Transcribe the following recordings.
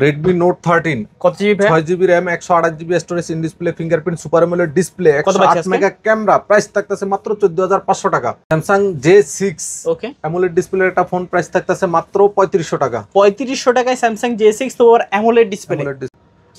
Redmi Note 13 কত GB ভাই? 6GB RAM 128GB storage, in display fingerprint, super AMOLED display, কত পাচ্ছি 108 আজকে? মেগা ক্যামেরা, প্রাইস থাকতেছে মাত্র 14500 টাকা। Samsung J6 ওকে, অ্যামোলেড ডিসপ্লের একটা ফোন, প্রাইস থাকতেছে মাত্র 3500 টাকা। 3500 টাকায় স্যামসাং J6 তো ওর অ্যামোলেড ডিসপ্লে।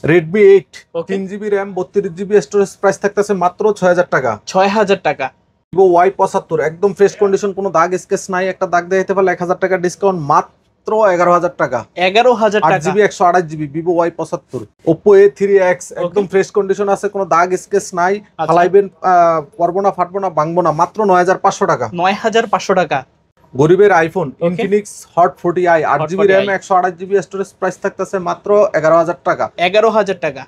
Redmi 8 ওকে, 3GB RAM 32GB storage, price থাকতেছে মাত্র 6000 টাকা। 6000 টাকা। Vivo Y75 একদম ফ্রেশ কন্ডিশন, কোনো দাগ স্কেচ নাই, একটা দাগ দেখাইতে পারলে 1000 টাকা ডিসকাউন্ট, মাত্র 11000 টাকা। 11000 টাকা। 8GB 128GB Vivo Y75। Oppo A3X একদম ফ্রেশ কন্ডিশন আছে, কোনো দাগ স্কেচ নাই, ফালাইবেন পারবো না, ফাটবো না, ভাঙবো না, মাত্র 9500 টাকা। 9500 টাকা। গরিবের iPhone Infinix Hot 40i 8GB RAM 128GB storage, price থাকতেছে মাত্র 11000 টাকা। 11000 টাকা।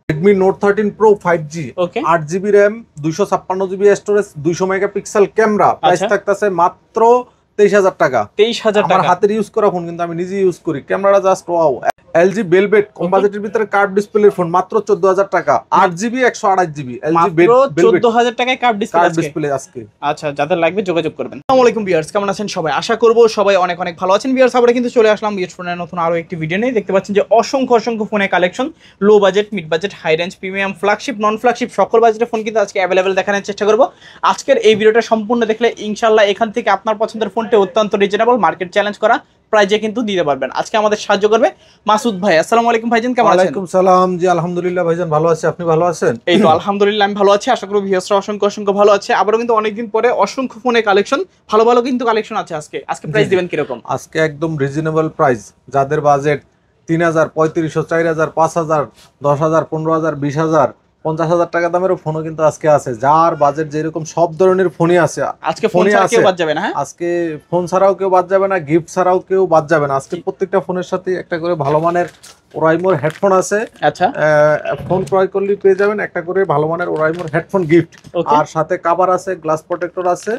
Redmi Note 13 Pro 5G ওকে, 8GB RAM 256GB storage, 200 megapixel camera, price থাকতেছে মাত্র 23000 টাকা। 23000 আমার টাকা। হাতের ইউজ করা ফোন, কিন্তু আমি নিজে ইউজ করি, ক্যামেরাটা জাস্ট ওয়াও। LG Velvet কম বাজেটের ভিতরে কার্ভ ডিসপ্লের ফোন, মাত্র 14000 টাকা। 8GB 128GB LG মাত্র Velvet 14000 টাকায় কার্ভ কার্ভ ডিসপ্লে ডিসপ্লে আজকে। আচ্ছা, যাদের লাগবে যোগাযোগ করবেন। আসসালামু আলাইকুম ভিউয়ার্স, কেমন আছেন সবাই? আশা করব সবাই অনেক অনেক ভালো আছেন। ভিউয়ার্স, আমরা কিন্তু চলে আসলাম ভিউয়ার্স ফোনের নতুন আরো একটি ভিডিও নিয়ে। দেখতে পাচ্ছেন যে অসংখ্য ফোনের collection, low budget, mid budget, high range, premium, flagship, non flagship সকল বাজেটের ফোন কিন্তু আজকে অ্যাভেলেবেল দেখানোর চেষ্টা করব। আজকের এই ভিডিওটা সম্পূর্ণ দেখলে ইনশাআল্লাহ এখান থেকে আপনার পছন্দের ফোনটি অত্যন্ত রিজনেবল, মার্কেট চ্যালেঞ্জ করা প্রাইজে কিন্তু দিতে পারবেন। আজকে আমাদের সাহায্য করবে মাসুদ ভাই। আসসালামু আলাইকুম ভাইজান, কেমন আছেন? ওয়ালাইকুম সালাম। জি আলহামদুলিল্লাহ ভাইজান, ভালো আছি, আপনি ভালো আছেন? এই তো আলহামদুলিল্লাহ আমি ভালো আছি, আশা করি ভিউয়ার্সরা অসংখ্য ভালো আছে। আবারও কিন্তু অনেকদিন পরে অসংখ্য ফোনের কালেকশন, ভালো কিন্তু কালেকন আছে আজকে প্রাইস দিবেন কিরকম? আজকে একদম রিজনেবল প্রাইস, যাদের বাজেট 3000, 3500, 4000, 5000, 10000, 15000, 20000, 50000 টাকা দামেরও ফোনও কিন্তু আজকে আছে। যার বাজেট যেরকম সব ধরনের ফোনই আছে আজকে। ফোন ছাড়া কেউ বাদ যাবে না। হ্যাঁ, আজকে ফোন ছাড়াও কেউ বাদ যাবে না, গিফট ছাড়াও কেউ বাদ যাবে না। আজকে প্রত্যেকটা ফোনের সাথে একটা করে ভালো মানের ওরাইমোর হেডফোন আছে। আচ্ছা, ফোন ক্রয় করলে পেয়ে যাবেন একটা করে ভালো মানের ওরাইমোর হেডফোন গিফট, আর সাথে কভার আছে, গ্লাস প্রোটেক্টর আছে।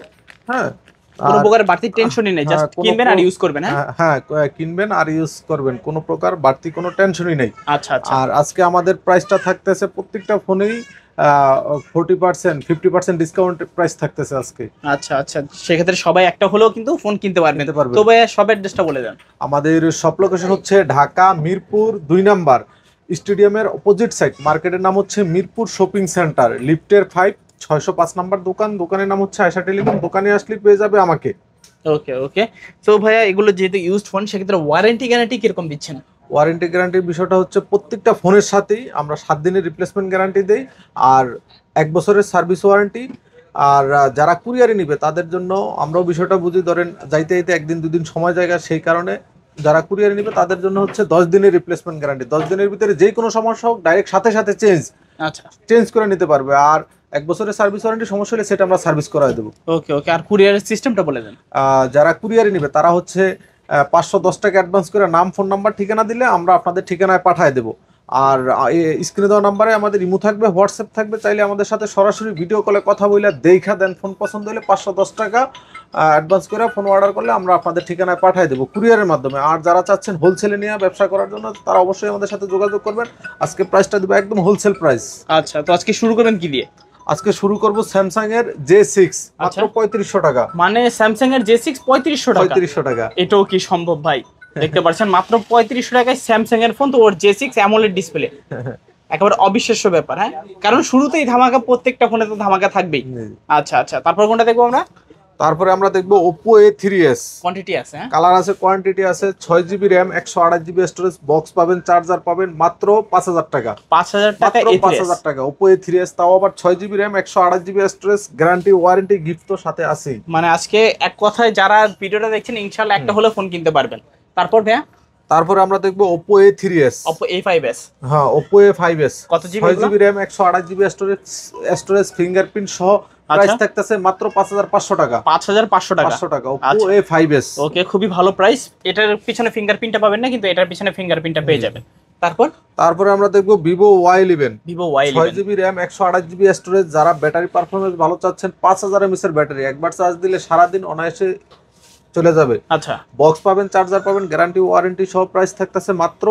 হ্যাঁ, কোনো প্রকার বাড়তি টেনশনই নেই, জাস্ট কিনবেন আর ইউজ করবেন। হ্যাঁ, কিনবেন আর ইউজ করবেন, কোনো প্রকার বাড়তি কোনো টেনশনই নেই। আচ্ছা, আর আজকে আমাদের প্রাইসটা থাকতেছে প্রত্যেকটা ফোনেই 40%, 50% ডিসকাউন্ট প্রাইস থাকতেছে আজকে। আচ্ছা, সেক্ষেত্রে সবাই একটা হলেও কিন্তু ফোন কিনতে পারবেন। তো ভাই সব অ্যাড্রেসটা বলে দেন। আমাদের সব লোকেশন হচ্ছে ঢাকা মিরপুর 2 নাম্বার স্টেডিয়ামের অপোজিট সাইড, মার্কেটের নাম হচ্ছে মিরপুর শপিং সেন্টার, লিফটের 5, 605 নাম্বার দোকান। দোকানের নাম হচ্ছে আয়শা টেলিকম। দোকানে আসলে পেয়ে যাবে আমাকে। ওকে, তো ভাইয়া এগুলো যেহেতু ইউজড ফোন, সেক্ষেত্রে ওয়ারেন্টি গ্যারান্টি কিরকম দিচ্ছেন? ওয়ারেন্টি গ্যারান্টির বিষয়টা হচ্ছে প্রত্যেকটা ফোনের সাথেই আমরা 7 দিনের রিপ্লেসমেন্ট গ্যারান্টি দেই, আর 1 বছরের সার্ভিস ওয়ারেন্টি। আর যারা কুরিয়ারে নিবে তাদের জন্য আমরাও বিষয়টা বুঝি, ধরেন যাইতে 1 দিন 2 দিন সময় জায়গা, সেই কারণে যারা কুরিয়ারে নিবে তাদের জন্য হচ্ছে 10 দিনের রিপ্লেসমেন্ট গ্যারান্টি। 10 দিনের ভিতরে যে কোনো সমস্যা হোক ডাইরেক্ট সাথে চেঞ্জ করে নিতে পারবে। আর 1 বছরের সার্ভিস ওয়ারেন্টি, সমস্যা হলে সেটা আমরা সার্ভিস করায় দেবো। ওকে, আর কুরিয়ারের সিস্টেমটা বলে দেন। যারা কুরিয়ারে নিবে তারা হচ্ছে 510 টাকা অ্যাডভান্স করে নাম, ফোন নাম্বার, ঠিকানা দিলে আমরা আপনাদের ঠিকানায় পাঠিয়ে দেবো। আর স্ক্রিনে দেওয়া নাম্বারে আমাদের ইমো থাকবে, হোয়াটসঅ্যাপ থাকবে, চাইলে আমাদের সাথে সরাসরি ভিডিও কলে কথা বলে দেখা দেন। ফোন পছন্দ হলে 510 টাকা অ্যাডভান্স করে ফোন অর্ডার করলে আমরা আপনাদের ঠিকানায় পাঠিয়ে দেবো কুরিয়ারের মাধ্যমে। আর যারা চাচ্ছেন হোলসেলে নিয়ে ব্যবসা করার জন্য, তারা অবশ্যই আমাদের সাথে যোগাযোগ করবেন। আজকে প্রাইসটা দেবো একদম হোলসেল প্রাইস। আচ্ছা, তো আজকে শুরু করবেন কি দিয়ে? আজকে শুরু করব স্যামসাং এর J6, মাত্র 3500 টাকা। মানে স্যামসাং এর J6 3500 টাকা? 3500 টাকা। এটাও কি সম্ভব ভাই? দেখতে পাচ্ছেন মাত্র 3500 টাকায় স্যামসাং এর ফোন, তো ওর J6 অ্যামোলেড ডিসপ্লে, একেবারে অবিশ্বাস্য ব্যাপার। হ্যাঁ, কারণ শুরুতেই ধামাকা, প্রত্যেকটা ফোনে তো ধামাকা থাকবেই। আচ্ছা, তারপর কোনটা দেখবো আমরা? তারপরে আমরা দেখবো Oppo A3s। কোয়ান্টিটি আছে, কালার আছে, কোয়ান্টিটি আছে। 6GB RAM 128GB storage, box পাবেন, চার্জার পাবেন, মাত্র 5000 টাকা। 5000 টাকা, 5000 টাকা Oppo A3s, তাও আবার 6GB RAM 128GB storage, guarantee warranty gift তো সাথে আছে। মানে আজকে এক কথায় যারা ভিডিওটা দেখছেন ইনশাআল্লাহ একটা হলে ফোন কিনতে পারবেন। তারপর ভাইয়া তারপরে আমরা দেখবো Oppo A3s, Oppo A5s। হ্যাঁ, Oppo A5s কত GB? 6GB RAM 128GB storage, fingerprint সহ। প্রাইস থাকতেছে মাত্র 5500 টাকা। 5500 টাকা, 500 টাকা Oppo A5s। ওকে, খুবই ভালো প্রাইস। এটার পিছনে ফিঙ্গারপ্রিন্টটা পাবেন না, কিন্তু এটার পিছনে ফিঙ্গারপ্রিন্টটা পেয়ে যাবেন। তারপরে আমরা দেখবো Vivo Y11, 6GB RAM 128GB storage. যারা ব্যাটারি পারফরমেন্স ভালো চাচ্ছেন, 5000 mAh এর ব্যাটারি, একবার চার্জ দিলে সারাদিন অনায়াসে চলে যাবে। আচ্ছা, বক্স পাবেন, চার্জার পাবেন, গ্যারান্টি ওয়ারেন্টি সহ। প্রাইস থাকতেছে মাত্র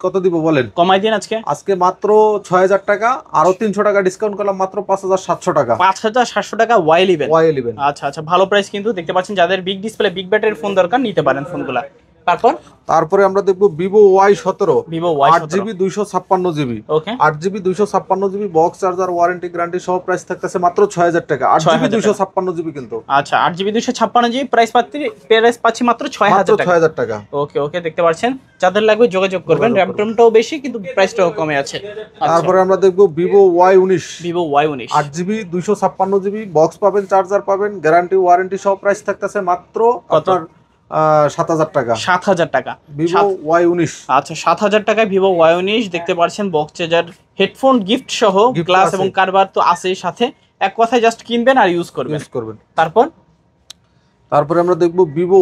কত দিব বলেন? কমাই দিন আজকে মাত্র 6000 টাকা, আরো 300 টাকা ডিসকাউন্ট করলাম, মাত্র 5700 টাকা। 5700 টাকা Y11। Y11। আচ্ছা, ভালো প্রাইস কিন্তু। দেখতে পাচ্ছেন যাদের বিগ ডিসপ্লে, বিগ ব্যাটারির ফোন দরকার নিতে পারেন ফোনগুলা। তারপর তারপরে আমরা দেখবো Vivo Y17 Vivo Y 8GB 256GB okay 8GB 256GB box charger warranty guarantee সহ প্রাইস থাকতেছে মাত্র 6000 টাকা 8GB 256GB কিন্তু আচ্ছা 8GB 256GB প্রাইস পাচ্ছি মাত্র 6000 টাকা 6000 টাকা ওকে ওকে দেখতে পাচ্ছেন যাদের লাগবে যোগাযোগ করবেন র্যাম ট্যামটাও বেশি কিন্তু প্রাইসটাও কমে আছে তারপরে আমরা দেখবো Vivo Y19 Vivo Y19 8GB 256GB box পাবেন চার্জার পাবেন গ্যারান্টি ওয়ারেন্টি সহ প্রাইস থাকতেছে মাত্র আপনার 7000 টাকা 7000 টাকা ভিভো Y19 আচ্ছা 7000 টাকায় ভিভো Y19 দেখতে পাচ্ছেন বক্স চার্জার হেডফোন গিফট সহ Gift গ্লাস আছে। এবং কারবার তো আছেই সাথে এক কথায় জাস্ট কিনবেন আর ইউজ করবেন তারপরে আমরা দেখবো Vivo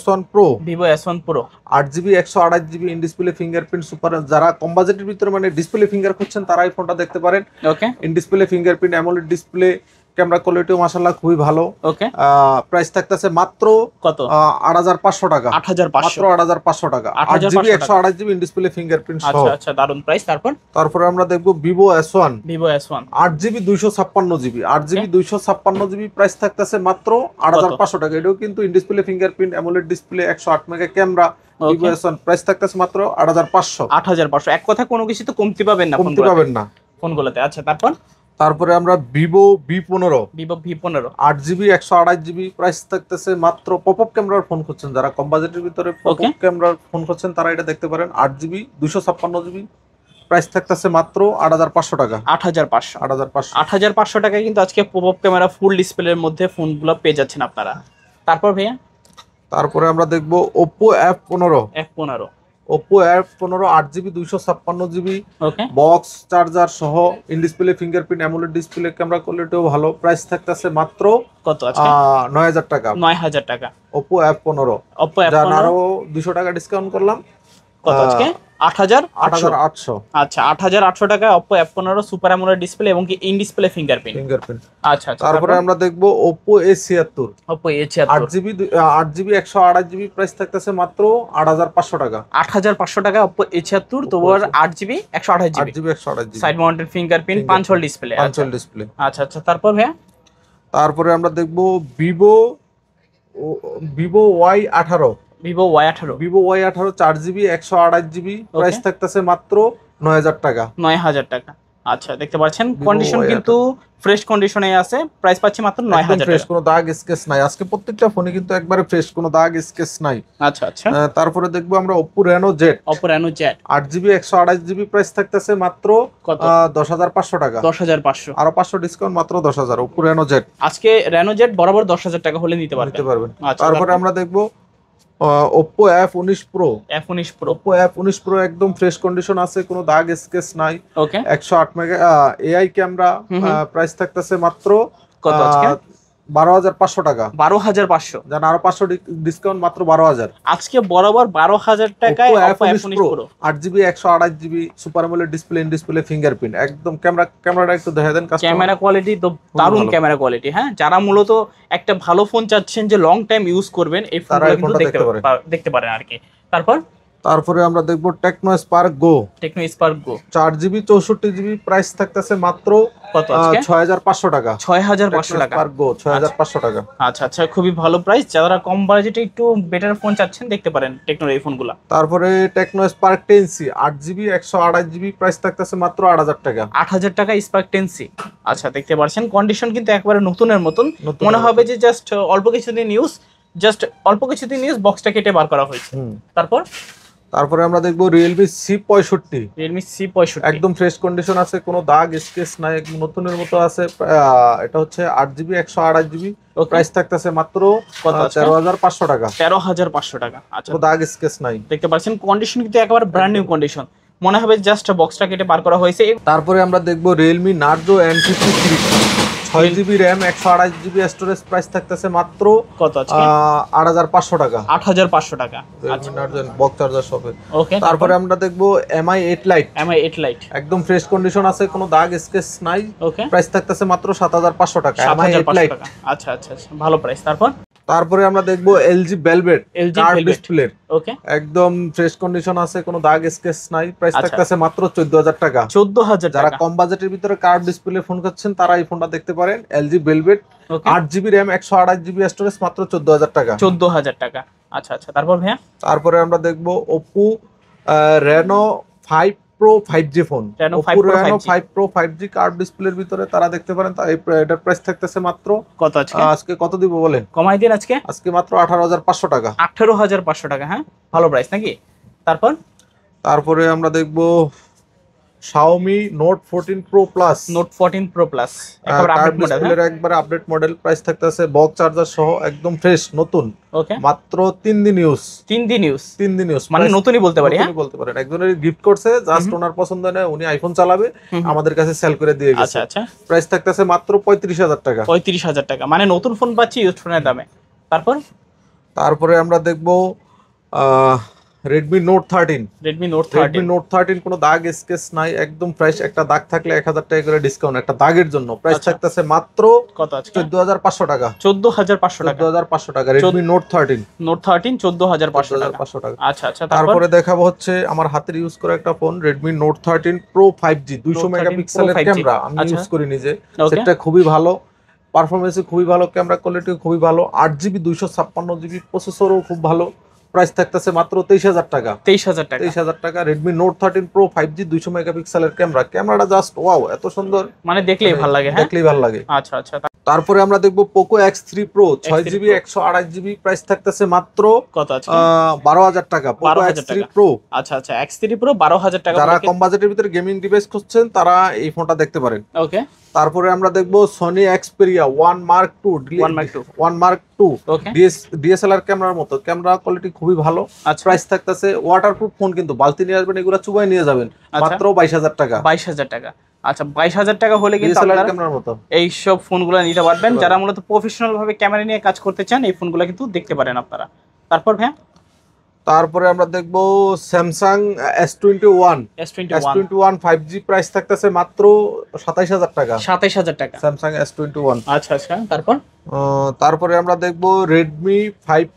S1 Pro Vivo S1 Pro 8GB 128GB in display fingerprint super যারা কম বাজেটের ভিতরে মানে ডিসপ্লে ফিঙ্গার খুঁজছেন তারা এই ফোনটা দেখতে পারেন okay in display fingerprint AMOLED display camera কোয়ালিটিও মাশাআল্লাহ খুবই ভালো ওকে প্রাইস থাকতেছে মাত্র কত 8500 টাকা 8500 মাত্র 8500 টাকা 8500 8GB 128GB in display fingerprint সহ আচ্ছা আচ্ছা দারুন প্রাইস তারপরে আমরা দেখবো Vivo S1 Vivo S1 8GB 256GB 8GB 256GB price থাকতেছে মাত্র 8500 টাকা এটাও কিন্তু in display fingerprint AMOLED display 108 mega camera Vivo S1 price থাকতেছে মাত্র 8500 এক কথা কোনো কিছু তো কমতি পাবেন না কমতে পাবেন না ফোনগুলোতে আচ্ছা তারপরে আমরা Vivo V15 Vivo V15 8GB 128GB price থাকতেছে মাত্র পপআপ ক্যামেরার ফোন খুঁজছেন যারা কম বাজেটের ভিতরে পপআপ ক্যামেরার ফোন খুঁজছেন তারা এটা দেখতে পারেন 8GB 256GB প্রাইস থাকতেছে মাত্র 8500 টাকা 8500 টাকায় কিন্তু আজকে পপআপ ক্যামেরা ফুল ডিসপ্লের মধ্যে ফোনগুলো পেয়ে যাচ্ছেন আপনারা তারপরে আমরা দেখবো Oppo F15 Oppo F15 8GB 256GB okay box charger সহ in display fingerprint AMOLED display camera কোয়ালিটিও ভালো প্রাইস থাকতেছে মাত্র কত আজকে 9000 টাকা 9000 টাকা Oppo F15 Oppo জান F15 আরো 200 টাকা ডিসকাউন্ট করলাম কত আজকে 8800 আচ্ছা 8800 টাকায় Oppo F15 super AMOLED display এবং কি ইন ডিসপ্লে ফিঙ্গারপ্রিন্ট আচ্ছা তারপরে আমরা দেখবো Oppo A76 Oppo A76 8GB 128GB price থাকতেছে মাত্র 8500 টাকা 8500 টাকা Oppo A76 তো 8GB 128GB 8GB 128GB side mounted fingerprint পাঁচ হোল ডিসপ্লে আচ্ছা তারপরে আমরা দেখবো Vivo Y18 Vivo Y18 4GB 128GB price থাকতেছে মাত্র 9000 টাকা 9000 টাকা আচ্ছা দেখতে পাচ্ছেন কন্ডিশন কিন্তু ফ্রেশ কন্ডিশনে আছে প্রাইস পাচ্ছি মাত্র 9000 টাকা ফ্রেশ কোনো দাগ স্কেচ নাই আজকে প্রত্যেকটা ফোনে কিন্তু একবারে ফ্রেশ কোনো দাগ স্কেচ নাই আচ্ছা তারপরে দেখবো আমরা Oppo Reno Z 8GB 128GB price থাকতেছে মাত্র 10500 টাকা 10500 আরো 500 ডিসকাউন্ট মাত্র 10000 Oppo Reno Z আজকে Reno Z বরাবর 10000 টাকা হলে নিতে পারবেন তারপরে আমরা দেখবো Oppo F19 Pro Oppo F19 Pro একদম ফ্রেশ কন্ডিশন আছে কোনো দাগ স্কেচ নাই ওকে 108 মেগা AI ক্যামেরা প্রাইস থাকতেছে মাত্র কত আজকে 12500 টাকা 12500 জান আরো 500 ডিসকাউন্ট মাত্র 12000 আজকে বরাবর 12000 টাকায় Oppo F19 Pro 8GB 128GB super AMOLED display in display fingerprint একদম ক্যামেরাটা একটু দেখা দেন ক্যামেরা কোয়ালিটি তো দারুণ ক্যামেরা কোয়ালিটি হ্যাঁ যারা মূলত একটা ভালো ফোন চাচ্ছেন যে লং টাইম ইউজ করবেন এই ফোনটা কিন্তু দেখতে পারেন আর কি তারপরে আমরা দেখবো টেকনো স্পার্ক গো 4GB 64GB প্রাইস থাকতেছে মাত্র কত আজকে 6500 টাকা 6500 টাকা স্পার্ক গো 6500 টাকা আচ্ছা খুবই ভালো প্রাইস যারা কম বাজেটে একটু বেটার ফোন চাচ্ছেন দেখতে পারেন টেকনোর এই ফোনগুলো তারপরে Tecno Spark 10C 8GB 128GB price থাকতেছে মাত্র 8000 টাকা 8000 টাকা স্পার্ক 10C আচ্ছা দেখতে পাচ্ছেন কন্ডিশন কিন্তু একবারে নতুনের মতন মনে হবে যে জাস্ট অল্প কিছুদিন ইউজ বক্সটা কেটে বার করা হয়েছে তারপরে আমরা দেখবো Realme C65 একদম ফ্রেশ কন্ডিশন আছে কোনো দাগ স্কেচ নাই একদম নতুনের মতো আছে এটা হচ্ছে 8GB 128GB প্রাইস থাকতেছে মাত্র 13500 টাকা 13500 টাকা আচ্ছা দাগ স্কেচ নাই দেখতে পাচ্ছেন কন্ডিশন কিন্তু একেবারে ব্র্যান্ড নিউ কন্ডিশন মনে হবে জাস্ট বক্সটা কেটে বার করা হয়েছে তারপরে আমরা দেখবো Realme Narzo N53 6GB RAM 128GB storage price থাকতেছে মাত্র কত আজকে 8500 টাকা 8500 টাকা আচ্ছা বক্স চার্জার সবে ওকে তারপরে আমরা দেখবো Mi 8 Lite একদম ফ্রেশ কন্ডিশন আছে কোনো দাগ স্কেচ নাই ওকে প্রাইস থাকতেছে মাত্র 7500 টাকা Mi 8 Lite আচ্ছা ভালো প্রাইস তারপরে আমরা দেখবো LG velvet LG curve Velvet। Display, okay, একদম ফ্রেশ কন্ডিশন আছে, কোনো দাগ স্কেচ নাই। প্রাইস আচ্ছা। থাকতেছে মাত্র 14,000 টাকা। 14,000 যারা টাকা। কম বাজেটের ভিতরে কার্ভ ডিসপ্লে ফোন করছেন তারা এই ফোনটা দেখতে পারেন। এলজি ভেলভেট, ওকে, 8 জিবি র্যাম, 128 জিবি স্টোরেজ, মাত্র 14,000 টাকা। 14,000 টাকা। আচ্ছা আচ্ছা, তারপর ভাইয়া? তারপরে আমরা দেখবো Oppo Reno 5 Pro 5G phone. Reno Oppo 5 Pro Reno 5G। 5 Pro 5G curve ডিসপ্লের ভিতরে তারা দেখতে পারেন। এটার প্রাইস থাকতেছে মাত্র কত আজকে? আজকে কত দিব বলেন? কমাই দিন আজকে। আজকে মাত্র 18,500 টাকা। 18,500 টাকা। হ্যাঁ, ভালো প্রাইস নাকি? তারপর? তারপরে আমরা দেখবো Xiaomi Note 14 Pro Plus, note 14 pro plus, একেবারে আপডেট মডেল। ডিসপ্লের একবারে আপডেট মডেল। প্রাইস থাকতেছে বক্স চার্জার সহ একদম ফ্রেশ নতুন, ওকে, মাত্র 3 দিন ইউজ। 3 দিন ইউজ, 3 দিন ইউজ মানে নতুনই বলতে পারি। হ্যাঁ, বলতে পারেন। একজনের গিফট করছে, জাস্ট ওনার পছন্দ হয় না, উনি আইফোন চালাবে, হুম। আমাদের কাছে সেল করে দিয়ে গেছে। আচ্ছা আচ্ছা, প্রাইস থাকতেছে মাত্র 35,000 টাকা। 35,000 টাকা, মানে নতুন ফোন পাচ্ছি ইউজ ফোনের দামে। তারপর? তারপরে আমরা দেখবো Redmi Note 13। Redmi Note Redmi 13। Note 13 কোনো দাগ স্কেচ নাই, একদম ফ্রেশ। একটা দাগ থাকলে 1,000 টাকা করে ডিসকাউন্ট একটা দাগের জন্য। প্রাইস আচ্ছা। থাকতেছে মাত্র কত আজকে? 14,500 টাকা। 14,500 টাকা। 14,500 টাকা Redmi Note 13। নোট 13 14,500 টাকা। 14,500 টাকা। আচ্ছা আচ্ছা, তারপরে দেখাবো হচ্ছে আমার হাতের ইউজ করা একটা phone Redmi Note 13 Pro 5G, 200 Note 13 মেগাপিক্সেলের Pro 5G ক্যামেরা। আমি আচ্ছা। ইউজ করি নিজে, ওকে, সেটা খুবই ভালো, পারফরমেন্স খুবই ভালো, ক্যামেরা কোয়ালিটি খুবই ভালো, 8 জিবি 256 জিবি, প্রসেসরও খুব ভালো। প্রাইস থাকতেছে মাত্র 23,000 টাকা। 23,000 টাকা। 23,000 টাকা Redmi Note 13 Pro 5G, 200 মেগাপিক্সেলের ক্যামেরা। ক্যামেরাটা জাস্ট ওয়াও, এত সুন্দর, মানে দেখলেই ভালো লাগে। হ্যাঁ, দেখলেই ভালো লাগে। আচ্ছা আচ্ছা, তারপরে আমরা দেখবো Poco X3 Pro 6GB 128GB। Price থাকতেছে মাত্র কত আছে? 12,000 টাকা। Poco 12,000 X3 টাকা। Pro। আচ্ছা আচ্ছা, X3 Pro 12,000 টাকা। যারা কম বাজেটের ভিতরে গেমিং ডিভাইস খুঁজছেন তারা এই ফোনটা দেখতে পারেন। ওকে, তারপরে আমরা দেখবো Sony Xperia 1 Mark II 1 Mark II ওকে, DSLR ক্যামেরার মতো, ক্যামেরা কোয়ালিটি খুবই ভালো। আচ্ছা। প্রাইস থাকতেছে ওয়াটারপ্রুফ ফোন, কিন্তু বালতি নিয়ে আসবেন, এগুলো চুবাই নিয়ে যাবেন, আচ্ছা। মাত্র 22,000 টাকা। 22,000 টাকা। আচ্ছা, 22,000 টাকা হলে কিন্তু DSLR আপনারা ক্যামেরার মতো এই সব ফোনগুলো নিতে পারবেন। যারা মূলত প্রফেশনাল ভাবে ক্যামেরা নিয়ে কাজ করতে চান এই ফোনগুলো কিন্তু দেখতে পারেন আপনারা। তারপর ভাই? তারপরে আমরা দেখবো Samsung S21 S21 5G। Price থাকতেছে মাত্র 27,000 টাকা। 27,000 টাকা। Samsung S21। আচ্ছা আচ্ছা, তারপর? তারপরে আমরা দেখবো Redmi 8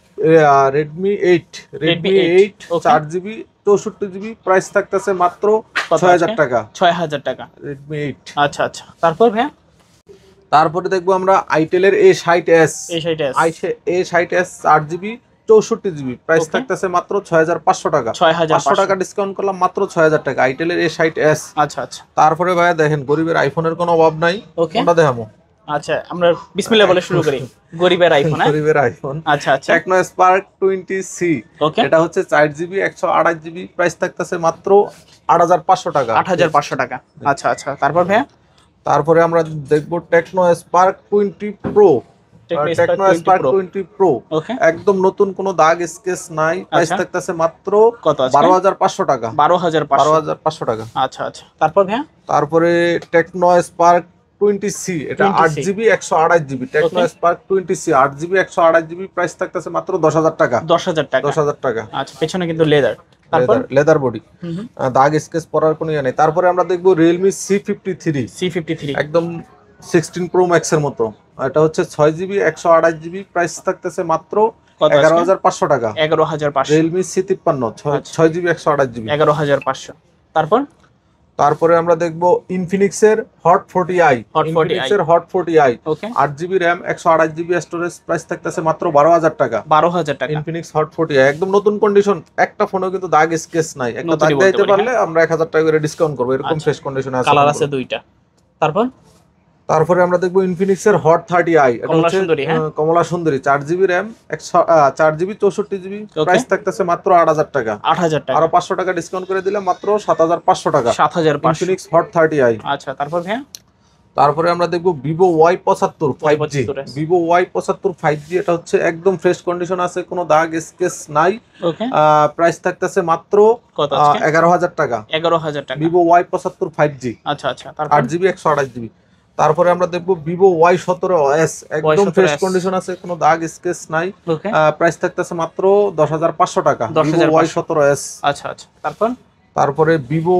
ওকে। 4GB 64GB। প্রাইস থাকতেছে মাত্র কত 6,000 আছে? টাকা। 6,000 টাকা। Redmi 8। আচ্ছা আচ্ছা, তারপর ভাই? তারপরে দেখবো আমরা Itel এর A60s। A60s 8GB 64GB। Price Okay. থাকতেছে মাত্র 6,500 টাকা। 500 টাকা ডিসকাউন্ট করলাম, মাত্র 6,000 টাকা Itel এর A60s। আচ্ছা আচ্ছা, তারপরে ভাইয়া দেখেন গরিবের আইফোনের কোনো অভাব নাই। ওকে, কোনটা দেখাবো? আচ্ছা আমরা বিসমিল্লাহ বলে শুরু করি। গরিবের আইফোন। হ্যাঁ, গরিবের আইফোন। আচ্ছা আচ্ছা, Tecno Spark 20C। ওকে, এটা হচ্ছে 4GB 128GB। প্রাইস থাকতেছে মাত্র 8,500 টাকা। 8,500 টাকা। আচ্ছা আচ্ছা, তারপর ভাই? তারপরে আমরা দেখবো Tecno Spark 20 Pro। Tecno Spark 20 Pro ওকে, একদম নতুন, কোনো দাগ স্কেচ নাই। প্রাইস আচ্ছা। থাকতেছে মাত্র কত আছে? 12,500 টাকা। 12,500। 12,500 টাকা। আচ্ছা আচ্ছা, তারপর ভাই? তারপরে Tecno Spark 20C, এটা 20C 8GB 128GB। Tecno Okay. Spark 20C 8GB 128GB। Price থাকতেছে মাত্র 10,000 টাকা। 10,000 টাকা। 10,000 টাকা। আচ্ছা, পেছনে কিন্তু লেদার। তারপর? লেদার বডি, হুম হুম, দাগ স্কেচ পড়ার কোনো ইয়ে নেই। তারপরে আমরা দেখবো Realme C53, C53 একদম 16 Pro Max এর মতো। এটা হচ্ছে 6GB 128GB। প্রাইস থাকতেছে মাত্র কত আছে? 11,500 টাকা। 11,500। Realme C53 আচ্ছা। 6GB 128GB। 11,500। তারপর? তারপরে আমরা দেখবো ইনফিনিক্সের Hot 40i। Hot 40i। ইনফিনিক্সের Hot 40i ওকে, 8GB RAM 128GB storage. Price থাকতেছে মাত্র 12,000 টাকা। 12,000 টাকা। ইনফিনিক্স Hot 40i একদম নতুন কন্ডিশন, একটা ফোনেও কিন্তু দাগ স্কেচ নাই। একটা নতুনই দাগ বলতে দিতে পারি, পারলে আমরা 1,000 টাকা করে ডিসকাউন্ট করব, এরকম আচ্ছা। ফ্রেশ কন্ডিশনে আছে। কালার আছে দুইটা। তারপর? তারপরে আমরা দেখবো ইনফিনিক্সের Hot 30i। এটা কমলা হচ্ছে সুন্দরী, হ্যাঁ? কমলা সুন্দরী 4GB RAM 4GB 64GB। Okay. Price থাকতেছে মাত্র 8,000 টাকা। 8,000 টাকা। আরো 500 টাকা ডিসকাউন্ট করে দিলে মাত্র 7,500 টাকা। 7,500। Infinix Hot 30i। আচ্ছা, তারপর ভাই? তারপরে আমরা দেখবো Vivo Y75 5G। Y75 Vivo Y75 5G এটা হচ্ছে একদম ফ্রেশ কন্ডিশন আছে, কোনো দাগ স্কেচ নাই। ওকে, প্রাইস থাকতেছে মাত্র কত আছে? 11,000 টাকা। 11,000 টাকা। Vivo Y75 5G আচ্ছা আচ্ছা, তারপর? 8GB 128GB। তারপরে আমরা দেখবো Vivo Y17s, একদম ফ্রেশ Y17s কন্ডিশন আছে, কোনো দাগ স্কেচ নাই। ওকে, প্রাইস থাকতেছে মাত্র 10,500 টাকা। 10,500 Vivo Y17s। আচ্ছা আচ্ছা, তারপর? তারপরে Vivo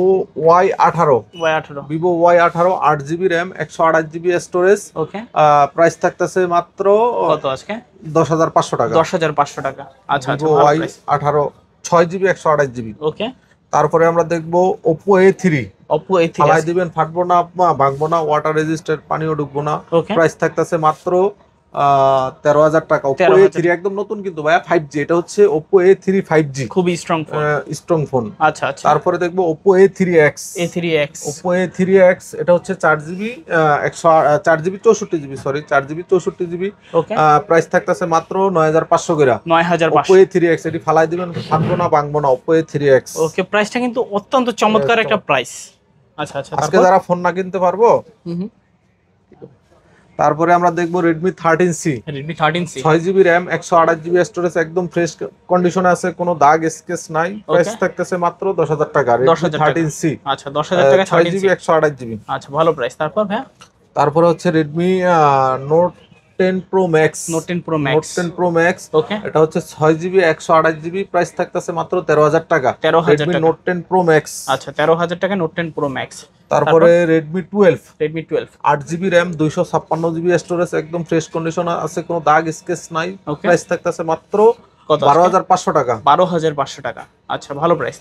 Y18, Y18 Vivo Y18 8GB RAM 128GB storage, okay price থাকতেছে মাত্র কত আজকে 10,500 টাকা। 10,500 টাকা। আচ্ছা আচ্ছা, ভিভো ভালো প্রাইস। Y18 6GB 128GB। ওকে তারপরে আমরা দেখবো Oppo A3, Oppo A3 ফালাই দিবেন, ফাটবো না, ভাঙবো না, ওয়াটার রেজিস্ট্যান্ট, পানিও ঢুকবো না। ওকে প্রাইস থাকতেছে মাত্র 13,000 টাকা। Oppo 13,000 A3 একদম নতুন কিন্তু ভাইয়া, 5G, এটা হচ্ছে Oppo A3 5G, খুবই স্ট্রং ফোন। Strong phone. আচ্ছা আচ্ছা, তারপরে দেখবো Oppo A3X, A3X, Oppo A3X, এটা হচ্ছে 4GB 64GB, sorry 4GB 64GB। Okay price থাকতেছে মাত্র 9,500 করে। 9,500। Oppo A3X, এটি ফালাই দিবেন, ফাটবো না, ভাঙবো না, Oppo A3X। ওকে, প্রাইসটা কিন্তু অত্যন্ত চমৎকার একটা প্রাইস। আচ্ছা আচ্ছা, আজকে যারা ফোন না কিনতে পারবো, হুম, তারপরে আমরা দেখবো Redmi 13C, Redmi 13C 6GB RAM 128GB storage, একদম ফ্রেশ কন্ডিশনে আছে, কোনো দাগ স্কেচ নাই। প্রাইস থাকতেছে মাত্র 10,000 টাকা। Redmi 10,000 টাকা। 13C, আচ্ছা 10,000 টাকা 6GB 13C। 128GB। আচ্ছা, ভালো প্রাইস। তারপর ভাই তারপরে হচ্ছে Redmi Note 10 Pro Max, Note 10 Pro Max, Note 10 Pro Max, ওকে এটা হচ্ছে 6GB 128GB। প্রাইস থাকতেছে মাত্র 13,000 টাকা। 13,000 Redmi টাকা। Note 10 Pro Max। আচ্ছা 13,000 টাকা Note 10 Pro Max। তারপরে Redmi 12, Redmi 12 8GB RAM 256GB storage, একদম ফ্রেশ কন্ডিশন আছে, কোনো দাগ স্কেচ নাই। ওকে প্রাইস থাকতেছে মাত্র কত? 12,500 টাকা। 12,500 টাকা। আচ্ছা, ভালো প্রাইস।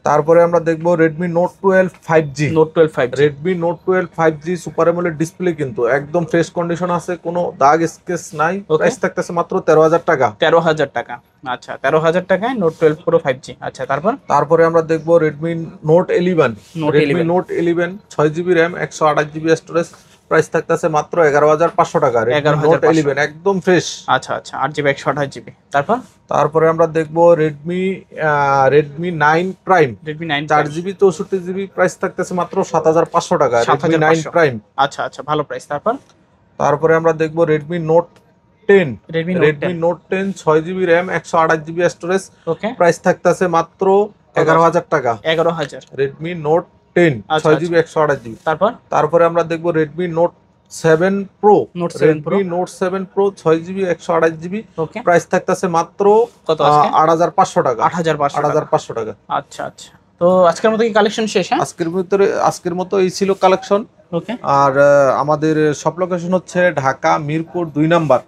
তারপরে আমরা দেখবো Redmi Note 12 5G, Note 12 5G, Redmi Note 12 5G super AMOLED display, কিন্তু একদম ফ্রেশ কন্ডিশন আছে, কোনো দাগ স্কেচ নাই। Okay. প্রাইস থাকতেছে মাত্র 13,000 টাকা। 13,000 টাকা। আচ্ছা 13,000 টাকায় Note 12 Pro 5G। আচ্ছা তারপরে আমরা দেখবো Redmi Note 11, Note Redmi 11 Note 11 6GB RAM 128GB storage, price থাকতেছে মাত্র 11,500 টাকা। Redmi 11,500 Note 11 একদম ফ্রেশ। আচ্ছা আচ্ছা, 8GB 128GB। তারপরে আমরা দেখবো Redmi 9 Prime, Redmi 9 4GB 64GB, price থাকতেছে মাত্র 7,500 টাকা। Redmi 9 7,500 Prime। আচ্ছা আচ্ছা, ভালো প্রাইস। তারপরে আমরা দেখবো Redmi Note 10, Redmi Redmi Note 10 6GB RAM 128GB storage, okay price থাকতেছে মাত্র 11,000 টাকা। 11,000। Redmi Note 10 আচ্ছা, 6GB 128GB। তারপর তারপরে আমরা দেখবো Redmi Note 7 Pro, Note 7 Pro, Redmi Note 7 Pro 6GB 128GB, okay price থাকতেছে মাত্র কত আজকে? 8,500 টাকা। 8,500 টাকা। 8,500 টাকা। আচ্ছা আচ্ছা, তো আজকের মতো কি কালেকশন শেষ? হ্যাঁ, আজকের মতো এই ছিল কালেকশন। ওকে আর আমাদের সব লোকেশন হচ্ছে ঢাকা মিরপুর 2 নাম্বার,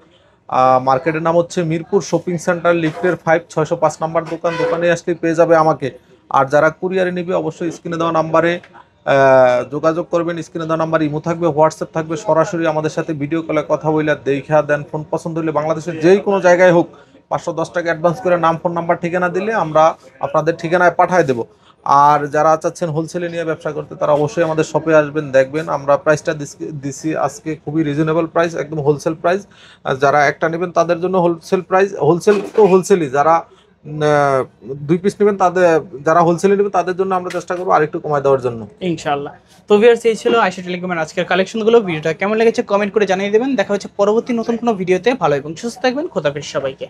মার্কেটের নাম হচ্ছে মিরপুর শপিং সেন্টার, লিফটের 5 605 নাম্বার দোকান। দোকানে আসলে পেয়ে যাবে আমাকে। আর যারা কুরিয়ারে নেবে অবশ্যই স্ক্রিনে দেওয়া নাম্বারে যোগাযোগ করবেন। স্ক্রিনে দেওয়া নাম্বার ইমো থাকবে, হোয়াটসঅ্যাপ থাকবে, সরাসরি আমাদের সাথে ভিডিও কলে কথা বলে দেখা দেন। ফোন পছন্দ হলে বাংলাদেশের যেই কোনো জায়গায় হোক 510 টাকা অ্যাডভান্স করে নাম, ফোন নাম্বার, ঠিকানা দিলে আমরা আপনাদের ঠিকানায় পাঠিয়ে দেবো। আর যারা চাচ্ছেন হোলসেলে নিয়ে ব্যবসা করতে, তারা অবশ্যই আমাদের শপে আসবেন, দেখবেন আমরা প্রাইসটা দিছি আজকে খুবই রিজনেবল প্রাইস, একদম হোলসেল প্রাইস। যারা একটা নেবেন তাদের জন্য হোলসেল প্রাইস, হোলসেল তো হোলসেলই, যারা 2 পিস নেবেন তাদের, যারা হোলসেলে নেবেন তাদের জন্য আমরা চেষ্টা করবো আরেকটু কমায় দেওয়ার জন্য, ইনশাআল্লাহ। তো ভিউয়ার্স, এই ছিল আয়েশা টেলিকমের আজকের কালেকশনগুলো। ভিডিওটা কেমন লেগেছে কমেন্ট করে জানিয়ে দেবেন। দেখা হচ্ছে পরবর্তী নতুন কোনো ভিডিওতে। ভালো এবং সুস্থ থাকবেন। খোদা হাফেজ সবাইকে।